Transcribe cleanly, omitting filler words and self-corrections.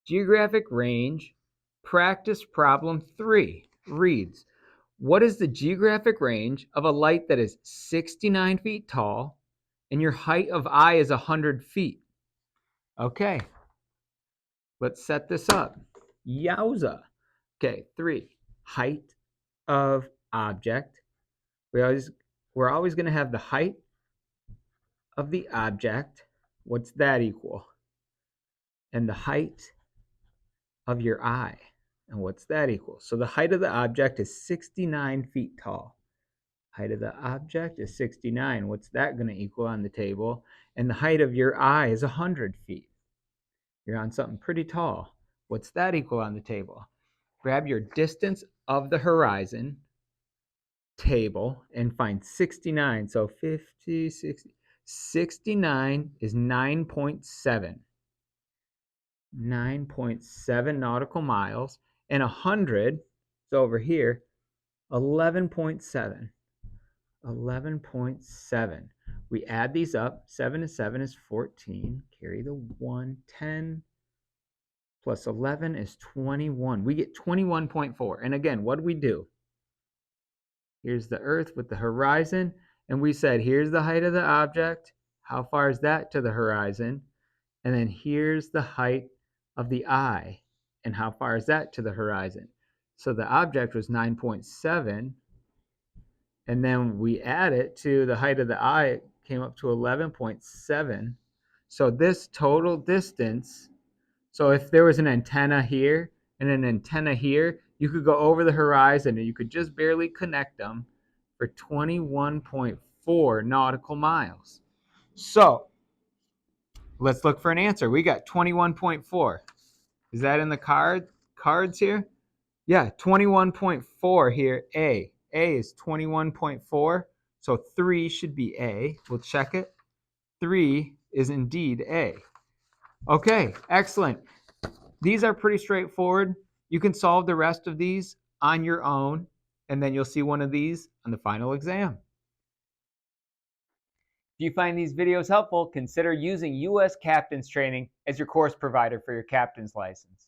Geographic range, practice problem 3 reads, what is the geographic range of a light that is 69 feet tall and your height of eye is 100 feet? Okay, let's set this up. Yowza. Okay, 3, height of object. We're always going to have the height of the object. What's that equal? And the height of your eye. And what's that equal? So the height of the object is 69 feet tall. Height of the object is 69. What's that going to equal on the table? And the height of your eye is 100 feet. You're on something pretty tall. What's that equal on the table? Grab your distance of the horizon table and find 69. So 50, 60. 69 is 9.7. 9.7 nautical miles. And 100 is over here, 11.7. 11.7. We add these up. 7 and 7 is 14. Carry the 1. 10 plus 11 is 21. We get 21.4. And again, what do we do? Here's the Earth with the horizon. And we said, here's the height of the object. How far is that to the horizon? And then here's the height of the eye. And how far is that to the horizon? So the object was 9.7. And then we add it to the height of the eye, it came up to 11.7. So this total distance, so if there was an antenna here and an antenna here, you could go over the horizon and you could just barely connect them for 21.4 nautical miles. So let's look for an answer. We got 21.4. Is that in the cards here? Yeah, 21.4 here, A. A is 21.4, so 3 should be A. We'll check it. 3 is indeed A. Okay, excellent. These are pretty straightforward. You can solve the rest of these on your own, and then you'll see one of these on the final exam. If you find these videos helpful, consider using U.S. Captain's Training as your course provider for your captain's license.